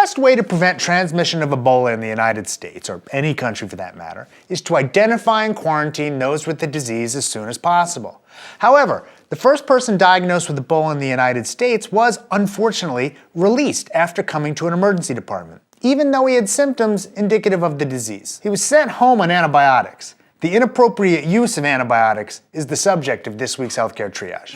best way to prevent transmission of Ebola in the United States, or any country for that matter, is to identify and quarantine those with the disease as soon as possible. However, the first person diagnosed with Ebola in the United States was, unfortunately, released after coming to an emergency department, even though he had symptoms indicative of the disease. He was sent home on antibiotics. The inappropriate use of antibiotics is the subject of this week's Healthcare Triage.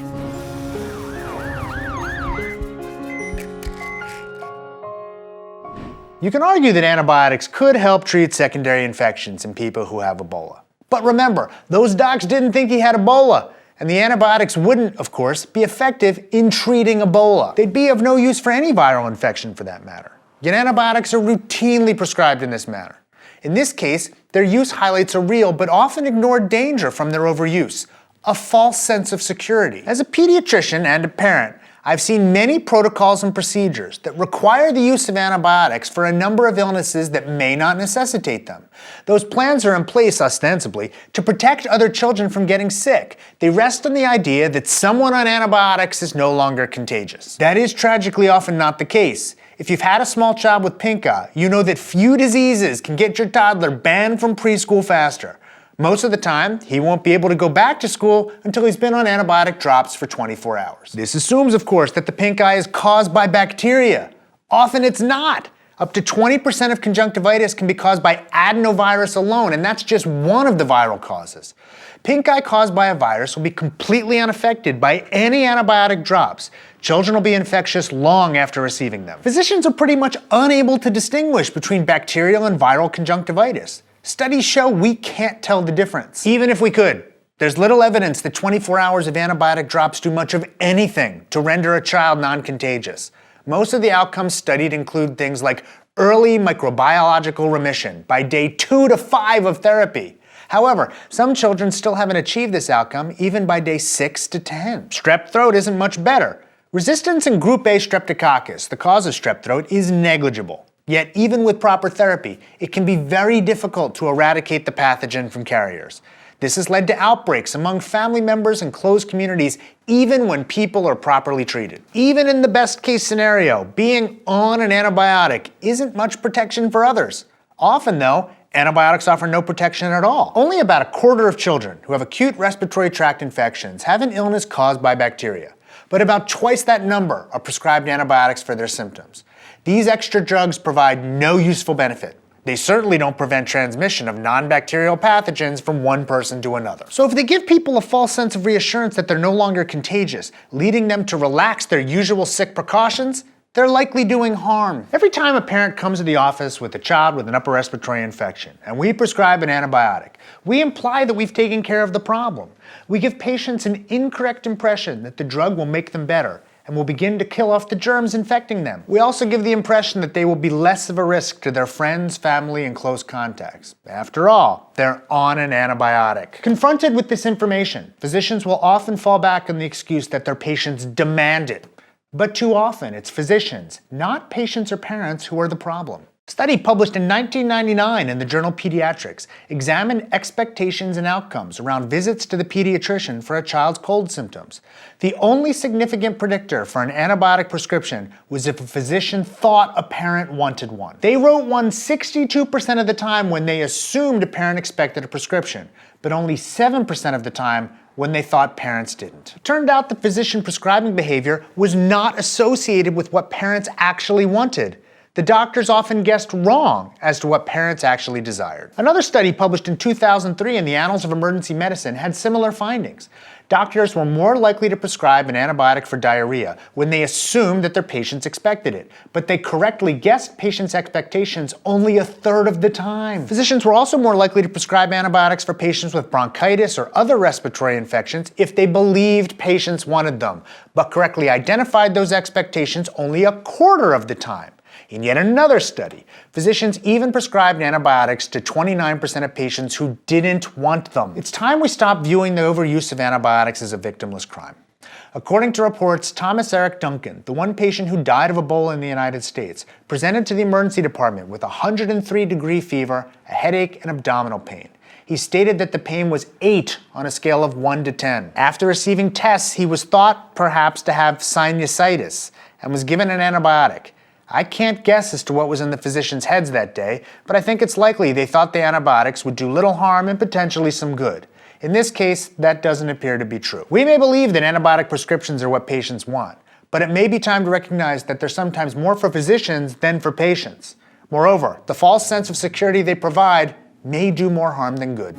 You can argue that antibiotics could help treat secondary infections in people who have Ebola. But remember, those docs didn't think he had Ebola, and the antibiotics wouldn't, of course, be effective in treating Ebola. They'd be of no use for any viral infection for that matter. Yet antibiotics are routinely prescribed in this manner. In this case, their use highlights a real but often ignored danger from their overuse, a false sense of security. As a pediatrician and a parent, I've seen many protocols and procedures that require the use of antibiotics for a number of illnesses that may not necessitate them. Those plans are in place ostensibly to protect other children from getting sick. They rest on the idea that someone on antibiotics is no longer contagious. That is tragically often not the case. If you've had a small child with pink eye, you know that few diseases can get your toddler banned from preschool faster. Most of the time, he won't be able to go back to school until he's been on antibiotic drops for 24 hours. This assumes, of course, that the pink eye is caused by bacteria. Often it's not. Up to 20% of conjunctivitis can be caused by adenovirus alone, and that's just one of the viral causes. Pink eye caused by a virus will be completely unaffected by any antibiotic drops. Children will be infectious long after receiving them. Physicians are pretty much unable to distinguish between bacterial and viral conjunctivitis. Studies show we can't tell the difference. Even if we could, there's little evidence that 24 hours of antibiotic drops do much of anything to render a child non-contagious. Most of the outcomes studied include things like early microbiological remission by day 2 to 5 of therapy. However, some children still haven't achieved this outcome even by day 6 to 10. Strep throat isn't much better. Resistance in group A streptococcus, the cause of strep throat, is negligible. Yet even with proper therapy, it can be very difficult to eradicate the pathogen from carriers. This has led to outbreaks among family members and close communities even when people are properly treated. Even in the best case scenario, being on an antibiotic isn't much protection for others. Often though, antibiotics offer no protection at all. Only about a quarter of children who have acute respiratory tract infections have an illness caused by bacteria, but about twice that number are prescribed antibiotics for their symptoms. These extra drugs provide no useful benefit. They certainly don't prevent transmission of non-bacterial pathogens from one person to another. So if they give people a false sense of reassurance that they're no longer contagious, leading them to relax their usual sick precautions, they're likely doing harm. Every time a parent comes to the office with a child with an upper respiratory infection and we prescribe an antibiotic, we imply that we've taken care of the problem. We give patients an incorrect impression that the drug will make them better and will begin to kill off the germs infecting them. We also give the impression that they will be less of a risk to their friends, family, and close contacts. After all, they're on an antibiotic. Confronted with this information, physicians will often fall back on the excuse that their patients demand it. But too often, it's physicians, not patients or parents, who are the problem. A study published in 1999 in the journal Pediatrics examined expectations and outcomes around visits to the pediatrician for a child's cold symptoms. The only significant predictor for an antibiotic prescription was if a physician thought a parent wanted one. They wrote one 62% of the time when they assumed a parent expected a prescription, but only 7% of the time when they thought parents didn't. It turned out the physician prescribing behavior was not associated with what parents actually wanted. The doctors often guessed wrong as to what parents actually desired. Another study published in 2003 in the Annals of Emergency Medicine had similar findings. Doctors were more likely to prescribe an antibiotic for diarrhea when they assumed that their patients expected it, but they correctly guessed patients' expectations only a third of the time. Physicians were also more likely to prescribe antibiotics for patients with bronchitis or other respiratory infections if they believed patients wanted them, but correctly identified those expectations only a quarter of the time. In yet another study, physicians even prescribed antibiotics to 29% of patients who didn't want them. It's time we stop viewing the overuse of antibiotics as a victimless crime. According to reports, Thomas Eric Duncan, the one patient who died of Ebola in the United States, presented to the emergency department with 103-degree fever, a headache, and abdominal pain. He stated that the pain was 8 on a scale of 1 to 10. After receiving tests, he was thought perhaps to have sinusitis and was given an antibiotic. I can't guess as to what was in the physicians' heads that day, but I think it's likely they thought the antibiotics would do little harm and potentially some good. In this case, that doesn't appear to be true. We may believe that antibiotic prescriptions are what patients want, but it may be time to recognize that they're sometimes more for physicians than for patients. Moreover, the false sense of security they provide may do more harm than good.